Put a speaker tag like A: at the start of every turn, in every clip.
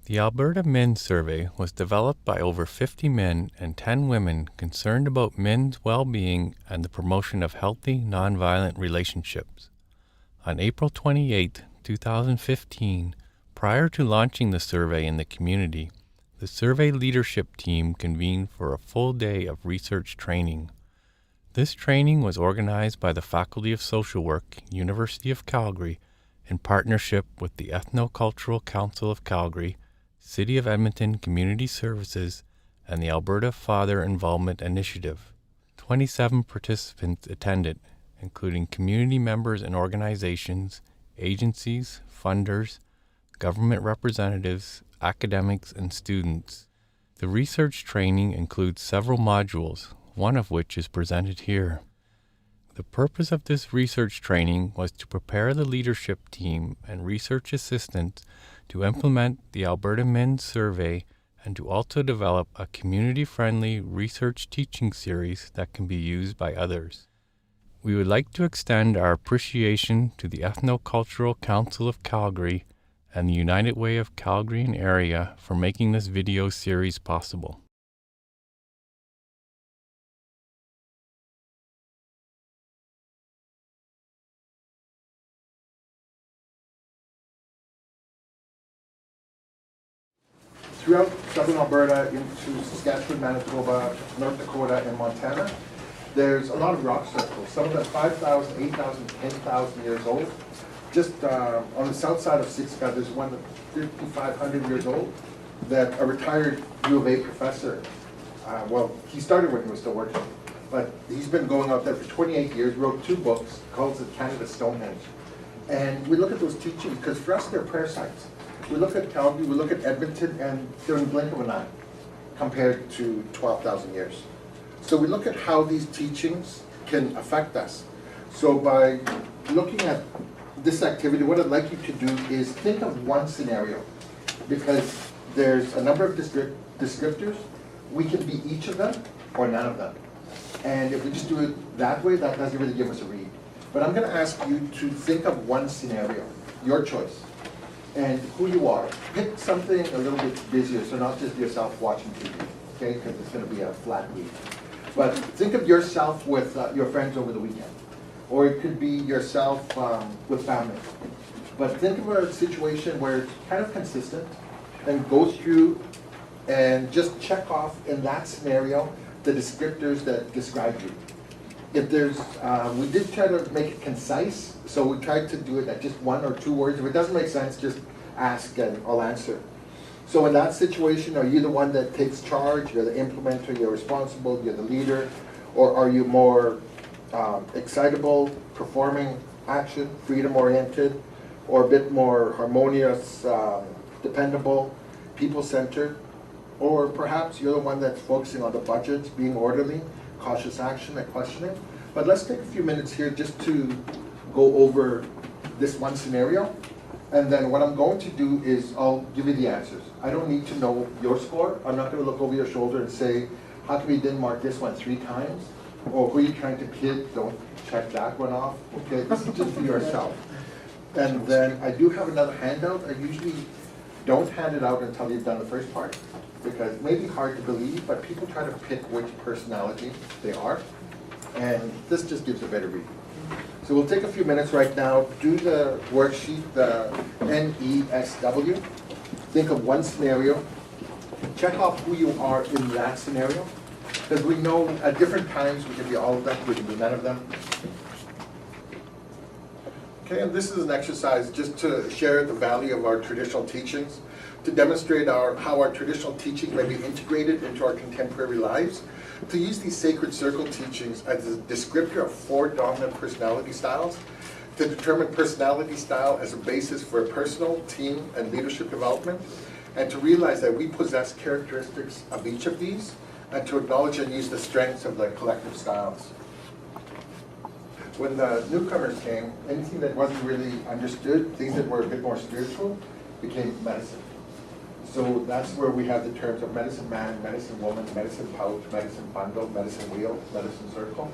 A: The Alberta Men's Survey was developed by over 50 men and 10 women concerned about men's well-being and the promotion of healthy, nonviolent relationships. On April 28, 2015, prior to launching the survey in the community, the survey leadership team convened for a full day of research training. This training was organized by the Faculty of Social Work, University of Calgary, in partnership with the Ethno-Cultural Council of Calgary, City of Edmonton Community Services, and the Alberta Father Involvement Initiative. 27 participants attended, including community members and organizations, agencies, funders, government representatives, academics, and students. The research training includes several modules, one of which is presented here. The purpose of this research training was to prepare the leadership team and research assistants to implement the Alberta Men's Survey and to also develop a community-friendly research teaching series that can be used by others. We would like to extend our appreciation to the Ethno-Cultural Council of Calgary and the United Way of Calgary and Area for making this video series possible.
B: Throughout southern Alberta into Saskatchewan, Manitoba, North Dakota, and Montana, there's a lot of rock circles. Some of them 5,000, 8,000, 10,000 years old. Just on the south side of Sitka, there's one that's 5,500 years old that a retired U of A professor, well, he started when he was still working, but he's been going out there for 28 years, wrote 2 books, calls it Canada Stonehenge. And we look at those teachings, because for us they're prayer sites. We look at Calgary, we look at Edmonton, and they're in the blink of an eye compared to 12,000 years. So we look at how these teachings can affect us. So by looking at this activity, what I'd like you to do is think of one scenario, because there's a number of descriptors. We can be each of them or none of them. And if we just do it that way, that doesn't really give us a read. But I'm going to ask you to think of one scenario, your choice, and who you are. Pick something a little bit busier, so not just yourself watching TV, okay, because it's going to be a flat week. But think of yourself with your friends over the weekend. Or it could be yourself with family. But think of a situation where it's kind of consistent, and go through and just check off in that scenario the descriptors that describe you. If there's, we did try to make it concise, so we tried to do it at just 1 or 2 words. If it doesn't make sense, just ask and I'll answer. So in that situation, are you the one that takes charge, you're the implementer, you're responsible, you're the leader, or are you more excitable, performing action, freedom-oriented, or a bit more harmonious, dependable, people-centered, or perhaps you're the one that's focusing on the budgets, being orderly, cautious action and questioning. But let's take a few minutes here just to go over this one scenario. And then what I'm going to do is I'll give you the answers. I don't need to know your score. I'm not going to look over your shoulder and say, how come you didn't mark this one 3 times? Or who are you trying to kid? Don't check that one off. Okay, this is just for yourself. And then I do have another handout. I usually don't hand it out until you've done the first part, because it may be hard to believe, but people try to pick which personality they are. And this just gives a better read. So we'll take a few minutes right now, do the worksheet, the NESW. Think of one scenario. Check off who you are in that scenario. Because we know at different times we can be all of them, we can be none of them. Okay, and this is an exercise just to share the value of our traditional teachings, to demonstrate how our traditional teaching may be integrated into our contemporary lives, to use these sacred circle teachings as a descriptor of 4 dominant personality styles, to determine personality style as a basis for personal, team, and leadership development, and to realize that we possess characteristics of each of these, and to acknowledge and use the strengths of the collective styles. When the newcomers came, anything that wasn't really understood, things that were a bit more spiritual, became medicine. So that's where we have the terms of medicine man, medicine woman, medicine pouch, medicine bundle, medicine wheel, medicine circle.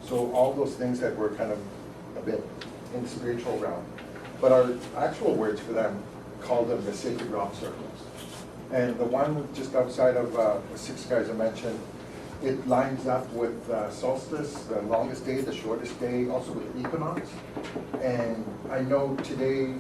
B: So all those things that were kind of a bit in the spiritual realm. But our actual words for them call them the sacred rock circles. And the one just outside of the 6 guys I mentioned, it lines up with solstice, the longest day, the shortest day, also with equinox. And I know today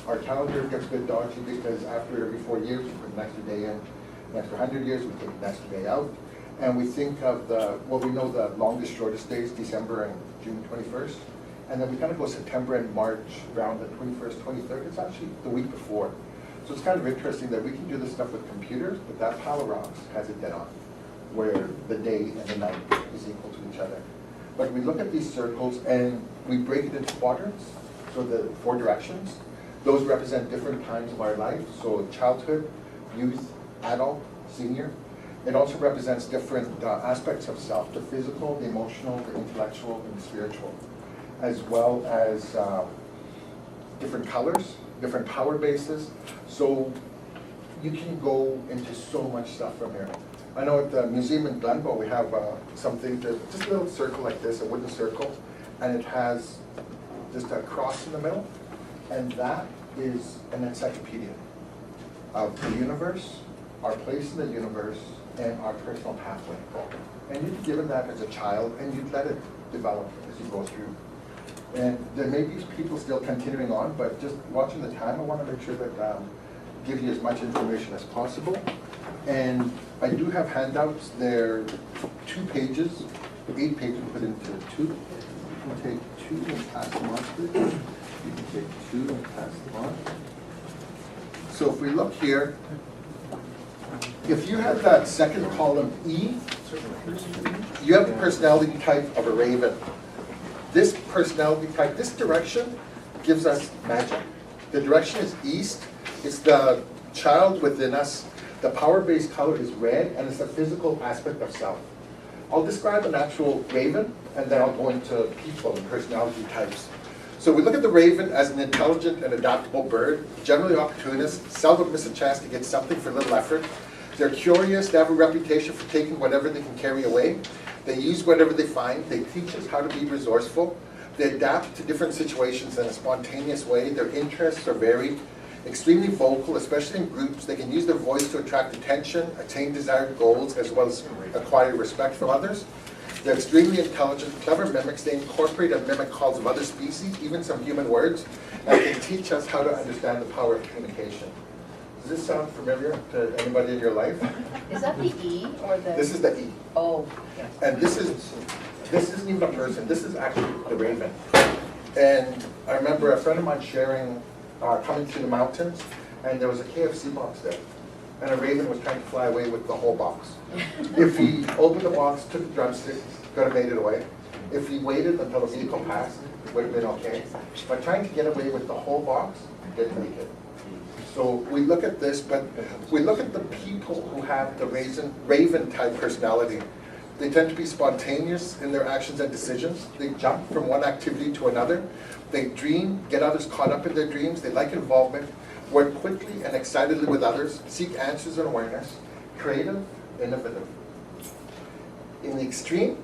B: our calendar gets a bit dodgy because after every 4 years we put an extra day in, and after 100 years we take an extra day out. And we think of we know the longest, shortest days, December and June 21st. And then we kind of go September and March around the 21st, 23rd. It's actually the week before. So it's kind of interesting that we can do this stuff with computers, but that pile of rocks has it dead on, where the day and the night is equal to each other. But we look at these circles and we break it into quadrants, so the 4 directions. Those represent different times of our life, so childhood, youth, adult, senior. It also represents different aspects of self, the physical, the emotional, the intellectual, and the spiritual, as well as different colors, different power bases. So you can go into so much stuff from here. I know at the museum in Glenbow we have something, just a little circle like this, a wooden circle, and it has just a cross in the middle, and that is an encyclopedia of the universe, our place in the universe, and our personal pathway. And you'd given that as a child, and you'd let it develop as you go through. And there may be people still continuing on, but just watching the time, I want to make sure that give you as much information as possible. And I do have handouts. They're 2 pages, 8 pages put into 2. You can take 2 and pass them on, please. You can take 2 and pass them on. So if we look here, if you have that second column E, you have the personality type of a raven. This personality type, this direction gives us magic. The direction is east. It's the child within us. The power-based color is red, and it's a physical aspect of self. I'll describe an actual raven, and then I'll go into people and personality types. So we look at the raven as an intelligent and adaptable bird, generally opportunist, seldom miss a chance to get something for little effort. They're curious, they have a reputation for taking whatever they can carry away. They use whatever they find. They teach us how to be resourceful. They adapt to different situations in a spontaneous way. Their interests are varied, extremely vocal, especially in groups. They can use their voice to attract attention, attain desired goals, as well as acquire respect from others. They're extremely intelligent, clever mimics. They incorporate and mimic calls of other species, even some human words, and they teach us how to understand the power of communication. Does this sound familiar to anybody in your life?
C: Is that the E or the?
B: This is the E.
C: Oh, yes.
B: And this isn't even a person. This is actually the raven. And I remember a friend of mine sharing, coming through the mountains, and there was a KFC box there. And a raven was trying to fly away with the whole box. If he opened the box, took the drumstick, could have made it away. If he waited until the vehicle passed, it would have been okay. But trying to get away with the whole box, didn't make it. So we look at this, but we look at the people who have the raven-type personality. They tend to be spontaneous in their actions and decisions. They jump from one activity to another. They dream, get others caught up in their dreams. They like involvement, work quickly and excitedly with others, seek answers and awareness, creative, innovative. In the extreme,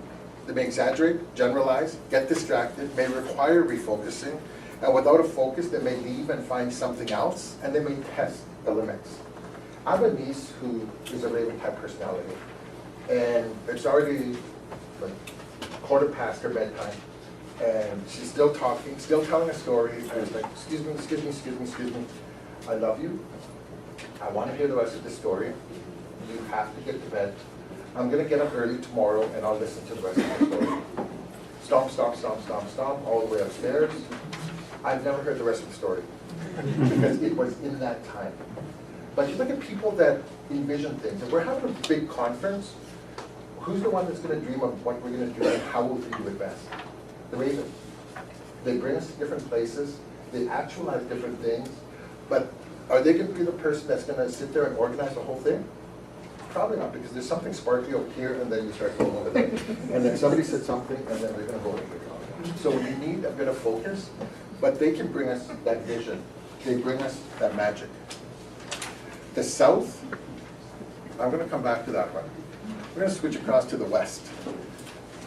B: they may exaggerate, generalize, get distracted, may require refocusing, and without a focus, they may leave and find something else, and they may test the limits. I have a niece who is a raven-type personality, and it's already like 1/4 her bedtime, and she's still talking, still telling a story. I was like, excuse me, I love you. I want to hear the rest of the story. You have to get to bed. I'm going to get up early tomorrow, and I'll listen to the rest of the story. Stomp, all the way upstairs. I've never heard the rest of the story because it was in that time. But you look at people that envision things. If we're having a big conference, who's the one that's going to dream of what we're going to do and how will we do it best? The raven. They bring us to different places. They actualize different things. But are they going to be the person that's going to sit there and organize the whole thing? Probably not, because there's something sparkly over here, and then you start going over there. And then somebody said something, and then they're going to go over here. So we need a bit of focus. But they can bring us that vision. They bring us that magic. The south, I'm going to come back to that one. We're going to switch across to the west.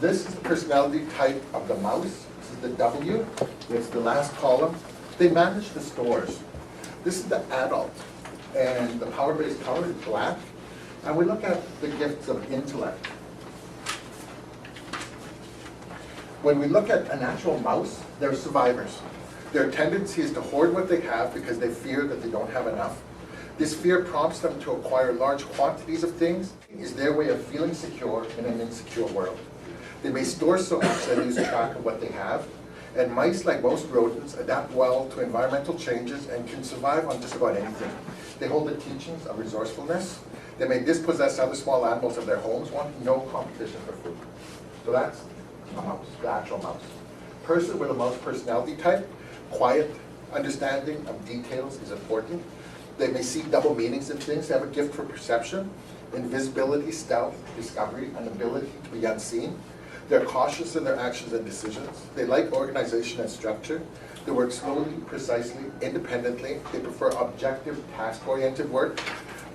B: This is the personality type of the mouse. This is the W. It's the last column. They manage the stores. This is the adult, and the power-based color is black. And we look at the gifts of intellect. When we look at an actual mouse, they're survivors. Their tendency is to hoard what they have because they fear that they don't have enough. This fear prompts them to acquire large quantities of things. It is their way of feeling secure in an insecure world. They may store so much that they lose track of what they have. And mice, like most rodents, adapt well to environmental changes and can survive on just about anything. They hold the teachings of resourcefulness. They may dispossess other small animals of their homes, wanting no competition for food. So that's a mouse, the actual mouse. Person with a mouse personality type, quiet understanding of details is important. They may see double meanings in things. They have a gift for perception, invisibility, stealth, discovery, and ability to be unseen. They're cautious in their actions and decisions. They like organization and structure. They work slowly, precisely, independently. They prefer objective, task-oriented work,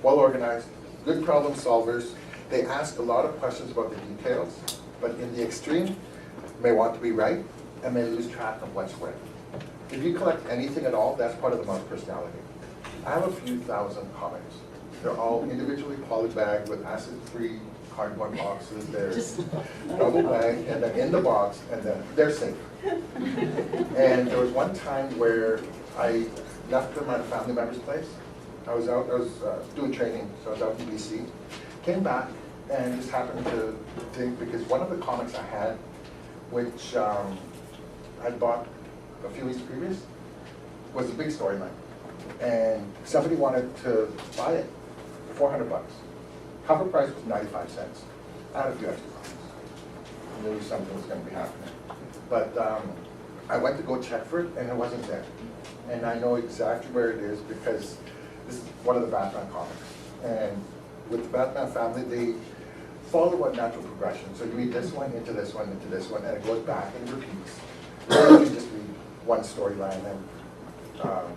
B: well-organized, good problem solvers. They ask a lot of questions about the details, but in the extreme, may want to be right and may lose track of what's where. If you collect anything at all, that's part of the mouse personality. I have a few thousand comics. They're all individually polybagged with acid-free cardboard boxes. They're double bagged, and then in the box, and then they're safe. And there was one time where I left them at a family member's place. I was doing training, so I was out in BC. Came back and just happened to think, because one of the comics I had, which I'd bought a few weeks previous, was a big storyline. And somebody wanted to buy it for $400. Cover price was 95 cents. I had a few extra copies. I knew something was going to be happening. But I went to go check for it, and it wasn't there. And I know exactly where it is because this is one of the Batman comics. And with the Batman family, they follow a natural progression. So you read this one, into this one, into this one, and it goes back and it repeats. Or you just read one storyline. And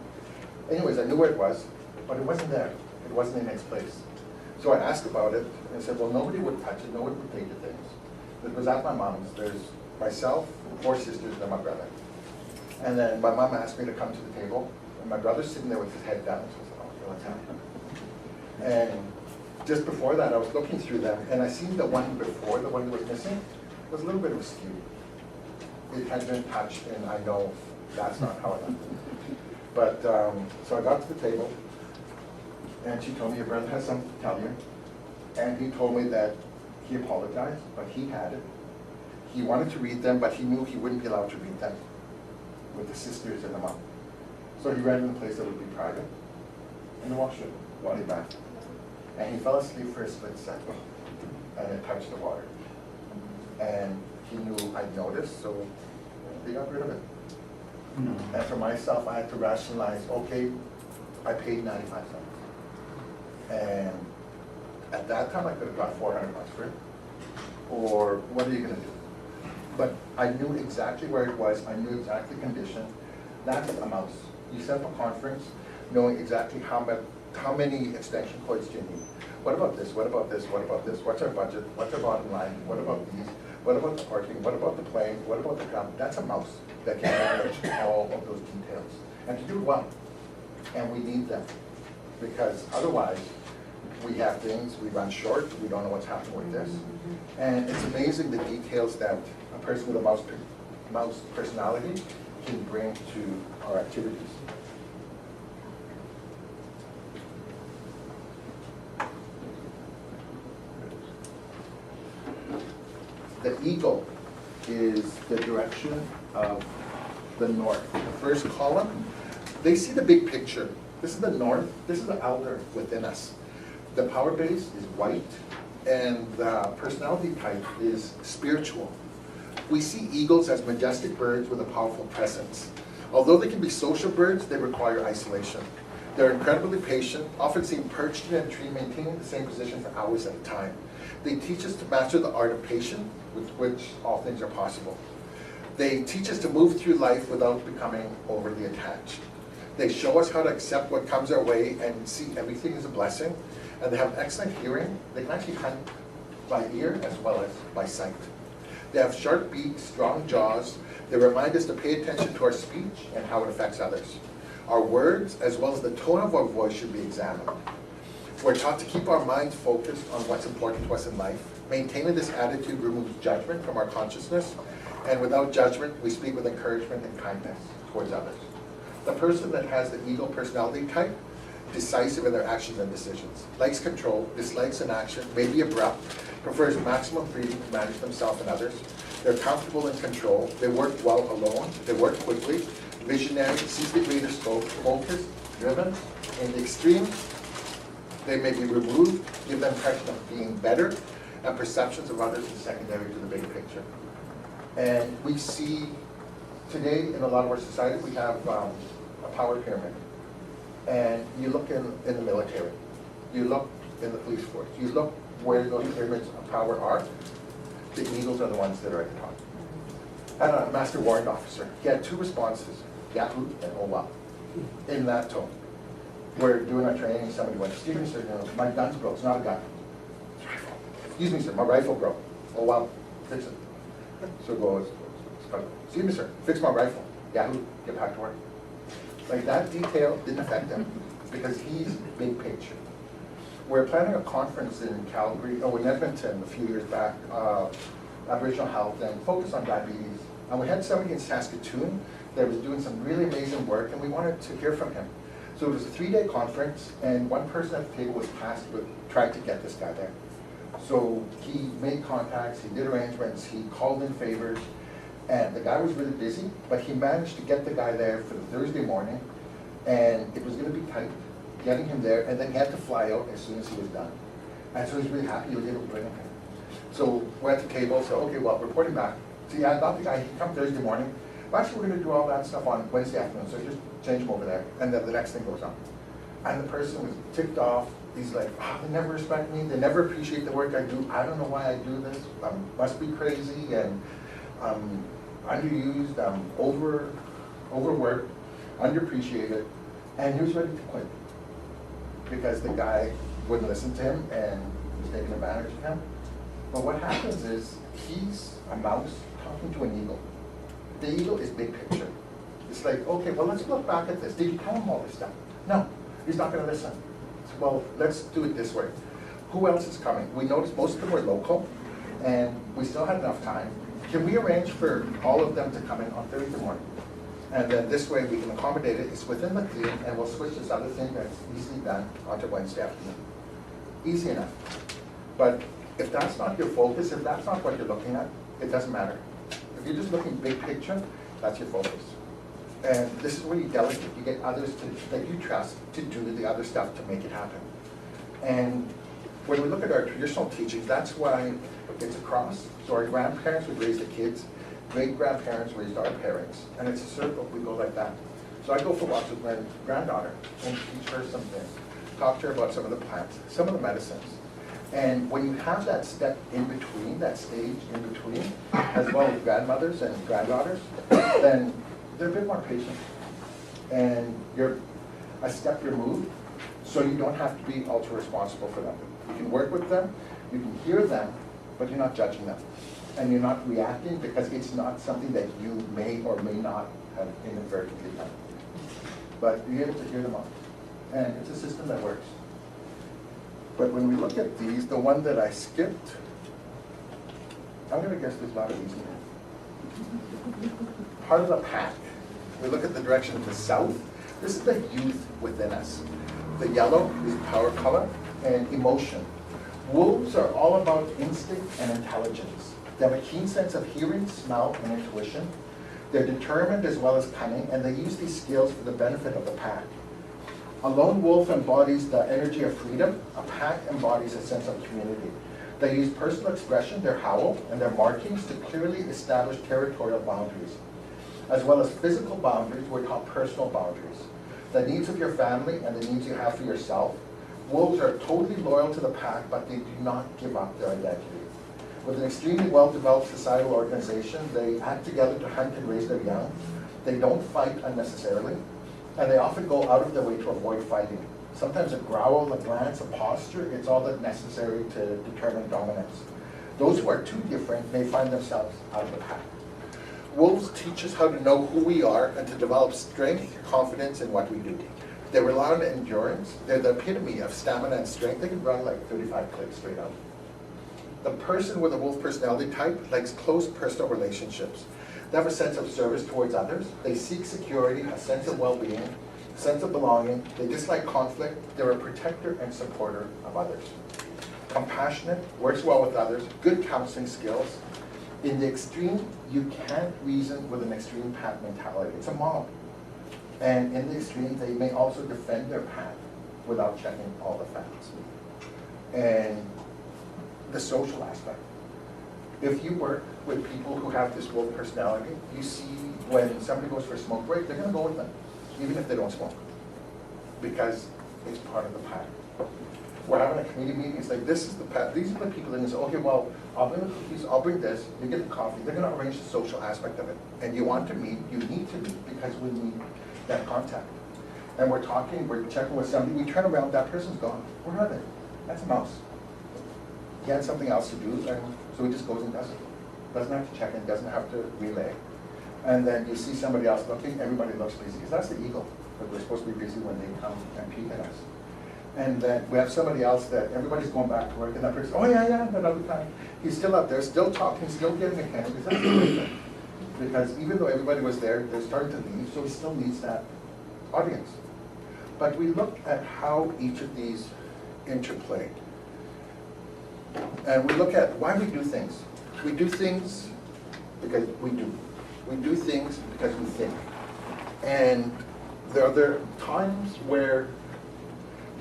B: anyways, I knew where it was, but it wasn't there. It wasn't in its place. So I asked about it, and I said, well, nobody would touch it, nobody would take the things. It was at my mom's. There's myself, 4 sisters, and my brother. And then my mom asked me to come to the table, and my brother's sitting there with his head down. So I said, oh, what's happening? And just before that, I was looking through them, and I seen the one before, the one that was missing, was a little bit of a skew. It had been touched, and I know that's not how it happened. But, so I got to the table, and she told me, your brother has something to tell you. And he told me that he apologized, but he had it. He wanted to read them, but he knew he wouldn't be allowed to read them with the sisters and the mom. So he read in a place that would be private, in the washroom, while he bathed. And he fell asleep for a split second, and it touched the water. And he knew I'd noticed, so they got rid of it. And for myself, I had to rationalize, okay, I paid 95 cents. And at that time, I could have got $400 for it. Or what are you going to do? But I knew exactly where it was. I knew exactly the condition. That's a mouse. You set up a conference knowing exactly how many extension cords do you need. What about this? What about this? What about this? What's our budget? What's our bottom line? What about these? What about the parking? What about the plane? What about the ground? That's a mouse that can manage all of those details. And to do it well. And we need them. Because otherwise, we have things, we run short, we don't know what's happening with this. And it's amazing the details that a person with a mouse personality can bring to our activities. The eagle is the direction of the north. The first column, they see the big picture. This is the north, this is the elder within us. The power base is white, and the personality type is spiritual. We see eagles as majestic birds with a powerful presence. Although they can be social birds, they require isolation. They're incredibly patient, often seen perched in a tree, maintaining the same position for hours at a time. They teach us to master the art of patience, with which all things are possible. They teach us to move through life without becoming overly attached. They show us how to accept what comes our way and see everything as a blessing. And they have excellent hearing. They can actually hunt by ear as well as by sight. They have sharp beaks, strong jaws. They remind us to pay attention to our speech and how it affects others. Our words, as well as the tone of our voice, should be examined. We're taught to keep our minds focused on what's important to us in life. Maintaining this attitude removes judgment from our consciousness, and without judgment, we speak with encouragement and kindness towards others. The person that has the ego personality type, decisive in their actions and decisions, likes control, dislikes inaction, may be abrupt, prefers maximum freedom to manage themselves and others. They're comfortable in control, they work well alone, they work quickly, visionary, sees the greater scope, focused, driven. In the extreme, they may be removed, give the impression of being better, and perceptions of others is secondary to the big picture. And we see today in a lot of our society, we have a power pyramid. And you look in the military, you look in the police force, you look where those pyramids of power are, the eagles are the ones that are at the top. And a master warrant officer, he had 2 responses, Yahoo and oh wow, in that tone. We're doing our training, somebody went, excuse me sir, no, my gun's broke, it's not a gun, it's a rifle. Excuse me sir, my rifle broke. Oh wow, fix it. So it goes, excuse me sir, fix my rifle. Yahoo, get back to work. Like that detail didn't affect him because he's big picture. We're planning a conference in Calgary, in Edmonton a few years back, Aboriginal health and focus on diabetes. And we had somebody in Saskatoon that was doing some really amazing work and we wanted to hear from him. So it was a 3-day conference and one person at the table was tasked with trying to get this guy there. So he made contacts, he did arrangements, he called in favors, and the guy was really busy, but he managed to get the guy there for the Thursday morning, and it was going to be tight getting him there, and then he had to fly out as soon as he was done. And so he's really happy he was able to bring him. So we're at the table, so okay, well, reporting back. So yeah, I got the guy, he come Thursday morning. Well, actually, we're going to do all that stuff on Wednesday afternoon, so just change him over there, and then the next thing goes on. And the person was ticked off. He's like, oh, they never respect me, they never appreciate the work I do. I don't know why I do this. I must be crazy, and underused, overworked, underappreciated, and he was ready to quit because the guy wouldn't listen to him and was taking advantage of him. But what happens is he's a mouse talking to an eagle. The eagle is big picture. It's like, okay, well, let's look back at this. Did you tell him all this stuff? No, he's not going to listen. So, well, let's do it this way. Who else is coming? We noticed most of them were local, and we still had enough time. Can we arrange for all of them to come in on Thursday morning? And then this way we can accommodate it. It's within the theme, and we'll switch this other thing that's easily done onto Wednesday afternoon. Easy enough. But if that's not your focus, if that's not what you're looking at, it doesn't matter. If you're just looking big picture, that's your focus. And this is where you delegate. You get others that you trust to do the other stuff to make it happen. And when we look at our traditional teachings, that's why it's a cross. So our grandparents would raise the kids, great-grandparents raised our parents, and it's a circle. We go like that. So I go for walks with my granddaughter and teach her some things, talk to her about some of the plants, some of the medicines. And when you have that step in between, that stage in between, as well as grandmothers and granddaughters, then they're a bit more patient. And you're a step removed, so you don't have to be ultra responsible for them. You can work with them, you can hear them, but you're not judging them. And you're not reacting because it's not something that you may or may not have inadvertently done. But you're able to hear them out. And it's a system that works. But when we look at these, the one that I skipped, I'm going to guess there's a lot of these here. Part of the pack. We look at the direction of the south. This is the youth within us. The yellow is power color and emotion. Wolves are all about instinct and intelligence. They have a keen sense of hearing, smell, and intuition. They're determined as well as cunning, and they use these skills for the benefit of the pack. A lone wolf embodies the energy of freedom. A pack embodies a sense of community. They use personal expression, their howl, and their markings to clearly establish territorial boundaries, as well as physical boundaries, we're called personal boundaries. The needs of your family and the needs you have for yourself. Wolves are totally loyal to the pack, but they do not give up their identity. With an extremely well-developed societal organization, they act together to hunt and raise their young. They don't fight unnecessarily, and they often go out of their way to avoid fighting. Sometimes a growl, a glance, a posture, it's all that's necessary to determine dominance. Those who are too different may find themselves out of the pack. Wolves teach us how to know who we are and to develop strength, confidence in what we do. They rely on endurance. They're the epitome of stamina and strength. They can run like 35 clicks straight out. The person with a wolf personality type likes close personal relationships. They have a sense of service towards others. They seek security, a sense of well-being, a sense of belonging. They dislike conflict. They're a protector and supporter of others. Compassionate, works well with others, good counseling skills. In the extreme, you can't reason with an extreme pack mentality. It's a mob. And in the extreme, they may also defend their pack without checking all the facts. And the social aspect. If you work with people who have this wolf personality, you see when somebody goes for a smoke break, they're going to go with them, even if they don't smoke, because it's part of the pack. We're having a committee meeting, it's like, this is the pack, these are the people, and it's, okay, well, I'll bring the cookies, I'll bring this, you get the coffee, they're going to arrange the social aspect of it. And you want to meet, you need to meet, because we need that contact. And we're talking, we're checking with somebody, we turn around, that person's gone. Where are they? That's a mouse. He had something else to do, and so he just goes and does it. Doesn't have to check in, doesn't have to relay. And then you see somebody else looking, everybody looks busy, because that's the ego. But we're supposed to be busy when they come and peek at us. And then we have somebody else that everybody's going back to work, and that person, oh yeah, another time. He's still up there, still talking, still getting a hand, because that's the great thing. Because even though everybody was there, they're starting to leave, so he still needs that audience. But we look at how each of these interplay. And we look at why we do things. We do things because we do. We do things because we think. And there are times where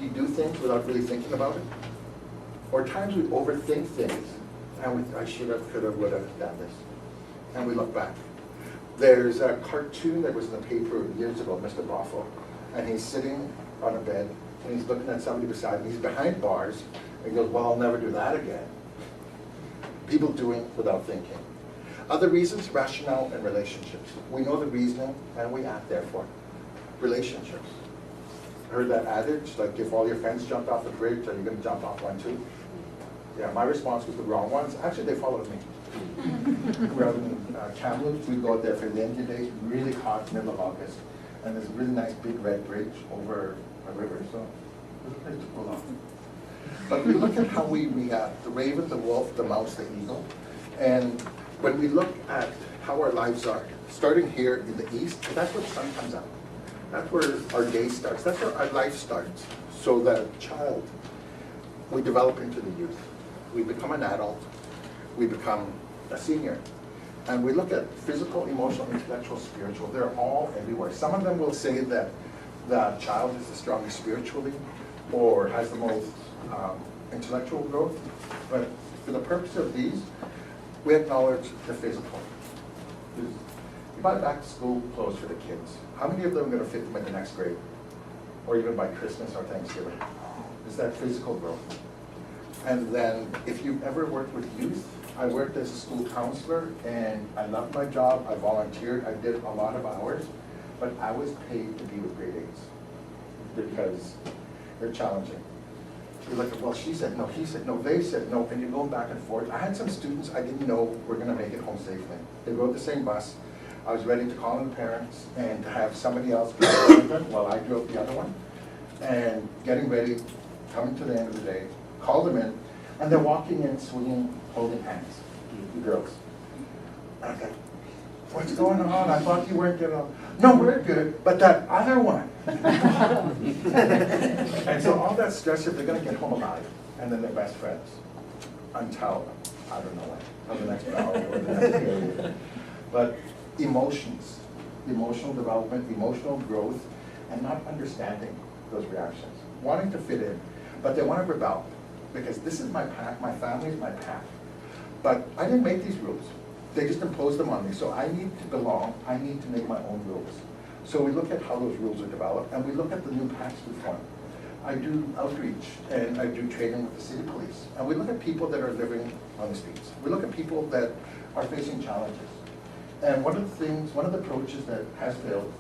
B: you do things without really thinking about it. Or times we overthink things. And I should have, could have, would have done this. And we look back. There's a cartoon that was in the paper years ago, Mr. Boffo. And he's sitting on a bed, and he's looking at somebody beside him. He's behind bars. And he goes, well, I'll never do that again. People doing without thinking. Other reasons, rationale and relationships. We know the reasoning, and we act therefore. Relationships. Heard that adage, like if all your friends jumped off the bridge, are you going to jump off one too? Yeah, my response was the wrong ones. Actually, they followed me. We're out in Kamloops. We go out there for the Indian Days, really hot, middle of August. And there's a really nice big red bridge over a river, so there's a place to pull off. But we look at how we react, the raven, the wolf, the mouse, the eagle. And when we look at how our lives are, starting here in the east, that's where the sun comes out. That's where our day starts. That's where our life starts. So that child, we develop into the youth. We become an adult. We become a senior. And we look at physical, emotional, intellectual, spiritual. They're all everywhere. Some of them will say that the child is the strongest spiritually or has the most intellectual growth. But for the purpose of these, we acknowledge the physical. You buy back to school clothes for the kids. How many of them are going to fit them in the next grade? Or even by Christmas or Thanksgiving? Is that physical growth? And then if you've ever worked with youth, I worked as a school counselor and I loved my job. I volunteered. I did a lot of hours, but I was paid to be with grade 8s because they're challenging. You're like, well, she said no, he said no, they said no, and you're going back and forth. I had some students I didn't know were going to make it home safely. They rode the same bus. I was ready to call in the parents and to have somebody else drive them while I drove the other one. And getting ready, coming to the end of the day, call them in, and they're walking in, swinging, holding hands, the girls. And I'm like, what's going on? I thought you weren't getting on. No, we're good, but that other one. And so all that stress, if they're going to get home alive, and then they're best friends until, I don't know when, on the next hour or the next period. But emotions, emotional development, emotional growth, and not understanding those reactions. Wanting to fit in, but they want to rebel. Because this is my pack, my family is my pack. But I didn't make these rules. They just imposed them on me. So I need to belong, I need to make my own rules. So we look at how those rules are developed, and we look at the new packs we form. I do outreach, and I do training with the city police. And we look at people that are living on the streets. We look at people that are facing challenges. And one of the things, one of the approaches that has failed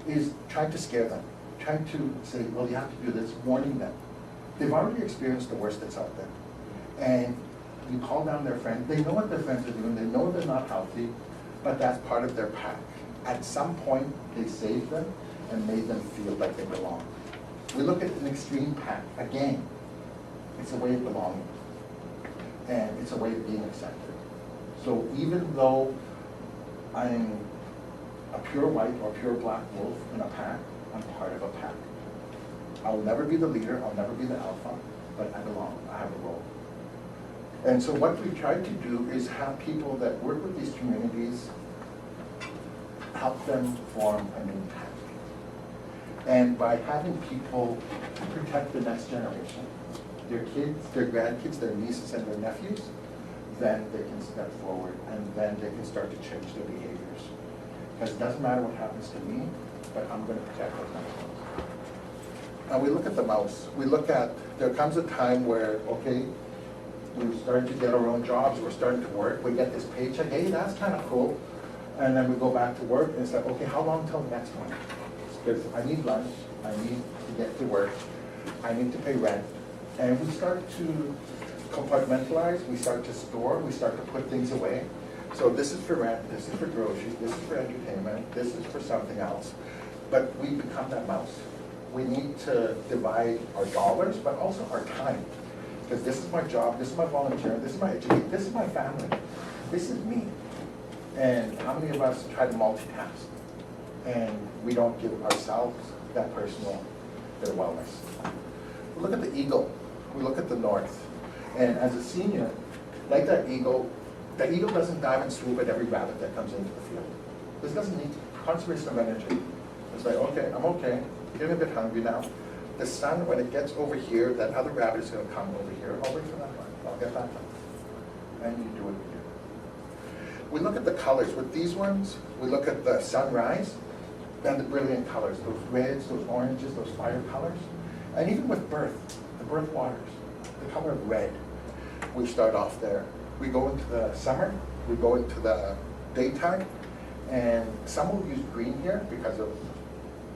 B: is trying to scare them. Trying to say, well, you have to do this, warning them. They've already experienced the worst that's out there. And you call down their friends, they know what their friends are doing, they know they're not healthy, but that's part of their pack. At some point, they saved them and made them feel like they belong. We look at an extreme pack, a gang. It's a way of belonging, and it's a way of being accepted. So even though I'm a pure white or pure black wolf in a pack, I'm part of a pack. I'll never be the leader, I'll never be the alpha, but I belong, I have a role. And so what we tried to do is have people that work with these communities, help them form a new pack. And by having people protect the next generation, their kids, their grandkids, their nieces and their nephews, then they can step forward and then they can start to change their behaviors. Because it doesn't matter what happens to me, but I'm going to protect those next ones. And we look at the mouse. We look at, there comes a time where, okay, we're starting to get our own jobs, we're starting to work, we get this paycheck, hey, that's kind of cool. And then we go back to work and it's like, okay, how long till the next one? Because I need lunch, I need to get to work, I need to pay rent. And we start to compartmentalize, we start to store, we start to put things away. So this is for rent, this is for groceries, this is for entertainment, this is for something else. But we become that mouse. We need to divide our dollars, but also our time. Because this is my job, this is my volunteering, this is my education, this is my family, this is me. And how many of us try to multitask? And we don't give ourselves that personal bit of wellness. We look at the eagle, we look at the north. And as a senior, like the eagle doesn't dive and swoop at every rabbit that comes into the field. This doesn't need conservation of energy. It's like, okay, I'm okay, getting a bit hungry now. The sun, when it gets over here, that other rabbit is going to come over here. I'll wait for that one. I'll get that one. And you do what you do. We look at the colors. With these ones, we look at the sunrise and the brilliant colors, those reds, those oranges, those fire colors. And even with birth, the birth waters, the color of red. We start off there. We go into the summer, we go into the daytime, and some will use green here because of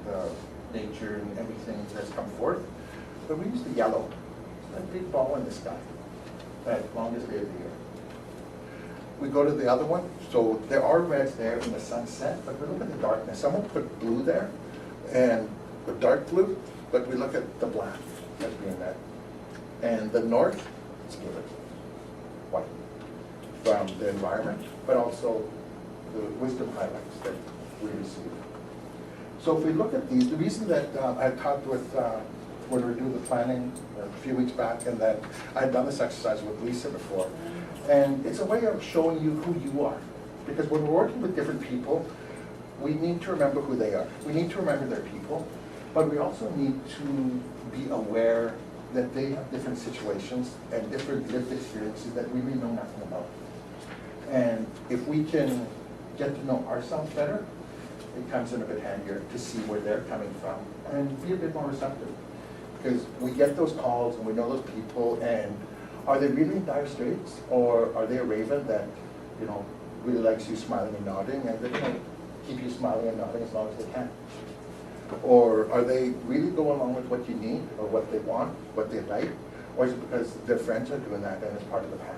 B: the nature and everything that's come forth. But we use the yellow, that big ball in the sky, that longest day of the year. We go to the other one, so there are reds there in the sunset, but we look at the darkness. Some will put blue there, and with dark blue, but we look at the black as being red. And the north, it's blue, white, from the environment, but also the wisdom highlights that we receive. So if we look at these, the reason that I talked with, when we were doing the planning a few weeks back, and that I had done this exercise with Lisa before, and it's a way of showing you who you are. Because when we're working with different people, we need to remember who they are. We need to remember their people, but we also need to be aware that they have different situations and different lived experiences that we really know nothing about. And if we can get to know ourselves better, it comes in a bit handier to see where they're coming from and be a bit more receptive. Because we get those calls and we know those people, and are they really in dire straits, or are they a raven that, you know, really likes you smiling and nodding, and they're going to keep you smiling and nodding as long as they can? Or are they really going along with what you need, or what they want, what they like, or is it because their friends are doing that and it's part of the pack?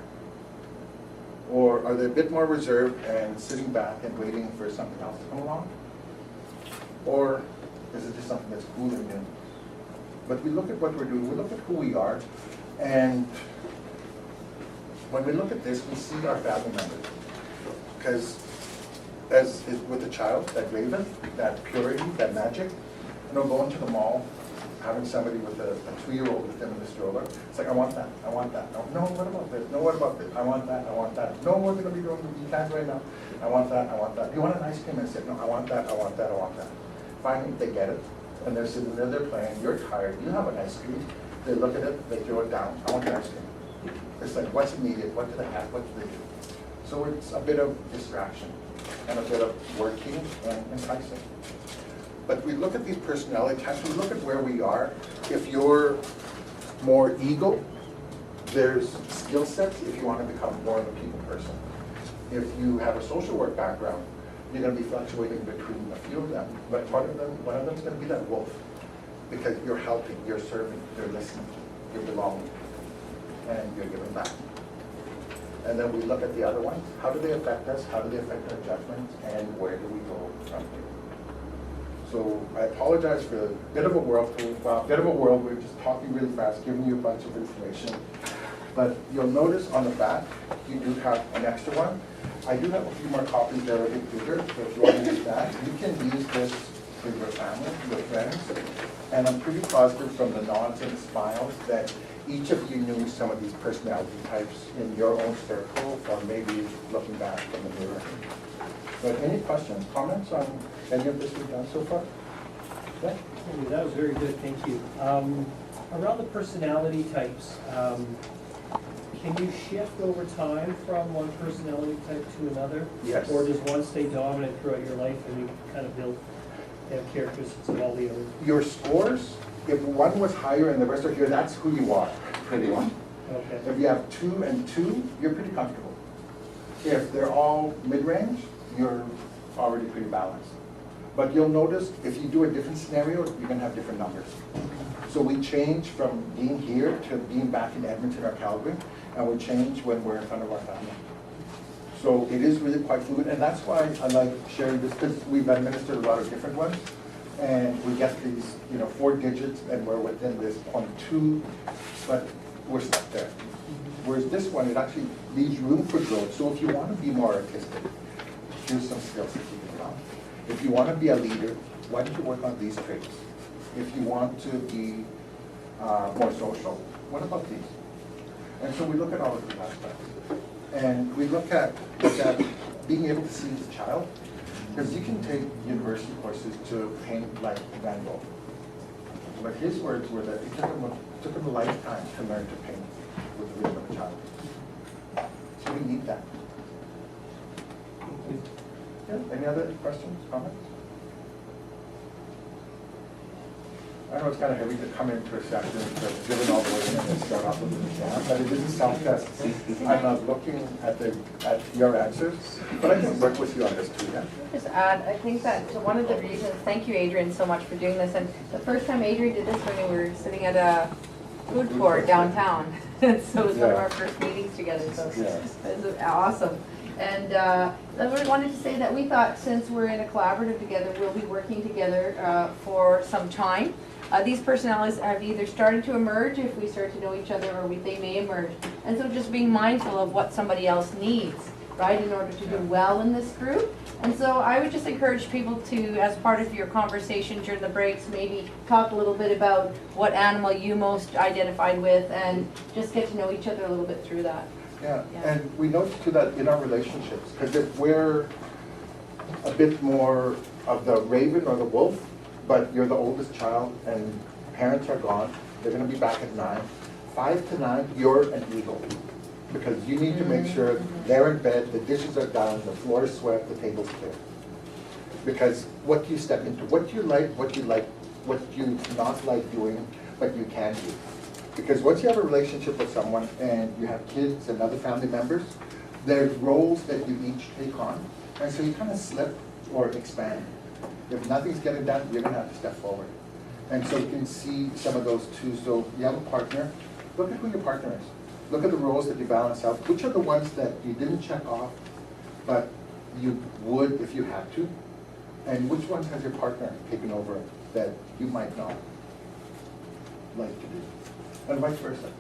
B: Or are they a bit more reserved and sitting back and waiting for something else to come along? Or is it just something that's cool and new? But we look at what we're doing, we look at who we are, and when we look at this, we see our family members. Because as is with a child, that raven, that purity, that magic, you know, going to the mall, having somebody with a 2-year-old with them in the stroller, it's like, I want that, I want that. No, what about this? No, what about this? I want that, I want that. No, we're going to be doing the cans right now. I want that, I want that. You want an ice cream? And I said, no, I want that, I want that, I want that. Finally, they get it, and they're sitting there, they're playing, you're tired, you have an ice cream. They look at it, they throw it down, I want the ice cream. It's like, what's needed? What do they have? What do they do? So it's a bit of distraction and a bit of working and enticing. But we look at these personality types, we look at where we are. If you're more ego, there's skill sets if you want to become more of a people person. If you have a social work background, you're going to be fluctuating between a few of them. But one of them is going to be that wolf, because you're helping, you're serving, you're listening, you're belonging, and you're giving back. and then we look at the other ones. How do they affect us? How do they affect our judgment? And where do we go from here? So I apologize for a bit of a whirlpool. We're just talking really fast, giving you a bunch of information. But you'll notice on the back, you do have an extra one. I do have a few more copies that are a bit bigger, so if you want to use that, you can use this for your family, your friends. And I'm pretty positive from the nods and the smiles that each of you knew some of these personality types in your own circle, or maybe looking back from the mirror. But any questions, comments on any of this we've done so far? Yeah?
D: That was very good, thank you. Around the personality types, can you shift over time from one personality type to another?
B: Yes.
D: Or does one stay dominant throughout your life and you kind of build characteristics of all the others?
B: Your scores, if one was higher and the rest are here, that's who you are, pretty much.
D: Okay.
B: If you have 2 and 2, you're pretty comfortable. If they're all mid-range, you're already pretty balanced. But you'll notice if you do a different scenario, you're gonna have different numbers. So we change from being here to being back in Edmonton or Calgary, and we change when we're in front of our family. So it is really quite fluid, and that's why I like sharing this, because we've administered a lot of different ones, and we get these, 4 digits, and we're within this 0.2, but we're stuck there. Whereas this one, it actually leaves room for growth. So if you want to be more artistic, here's some skills to keep it on. If you want to be a leader, why don't you work on these traits? If you want to be more social, what about these? And so we look at all of these aspects. And we look at being able to see the child, because you can take university courses to paint like Van Gogh. But his words were that it took him a lifetime to learn to paint with the vision of a child. So we need that. Yeah. Any other questions, comments? I know it's kind of heavy to come into a session, but given all the way in and start off with an exam, but it isn't self-test. I'm not looking at your answers, but I can work with you on this too, yeah?
C: Just add, I think that one of the reasons, thank you Adrian so much for doing this, and the first time Adrian did this when we were sitting at a food court downtown. So it was one of our first meetings together, so it was awesome. And I really wanted to say that we thought since we're in a collaborative together, we'll be working together for some time. These personalities have either started to emerge if we start to know each other, or they may emerge. And so just being mindful of what somebody else needs, right, in order to do well in this group. And so I would just encourage people to, as part of your conversation during the breaks, maybe talk a little bit about what animal you most identified with, and just get to know each other a little bit through that.
B: Yeah, and we notice too that in our relationships, because if we're a bit more of the raven or the wolf, but you're the oldest child and parents are gone, they're going to be back at 9. 5 to 9, you're an eagle, because you need to make sure they're in bed, the dishes are done, the floor is swept, the table's clear. Because what do you step into? What do you like, what you not like doing, but you can do? Because once you have a relationship with someone and you have kids and other family members, there's roles that you each take on, and so you kind of slip or expand. If nothing's getting done, you're going to have to step forward. And so you can see some of those too. So you have a partner, look at who your partner is. Look at the roles that you balance out. Which are the ones that you didn't check off, but you would if you had to? And which ones has your partner taken over that you might not like to do? And vice versa.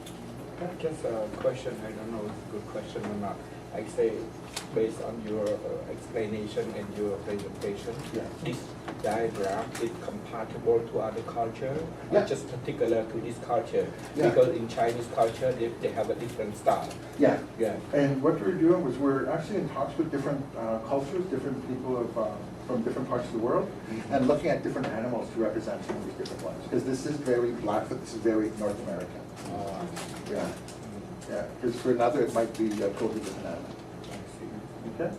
E: Just a question, I don't know if it's a good question or not. I say, based on your explanation and your presentation, this diagram is compatible to other culture, not just particular to this culture, because in Chinese culture, they have a different style.
B: Yeah.
E: Yeah.
B: And what we're doing was we're actually in talks with different cultures, different people from different parts of the world, and looking at different animals to represent some of these different ones. Because this is very Blackfoot, this is very North American. Yeah. Yeah, because for another it might be a totally different animal. Okay?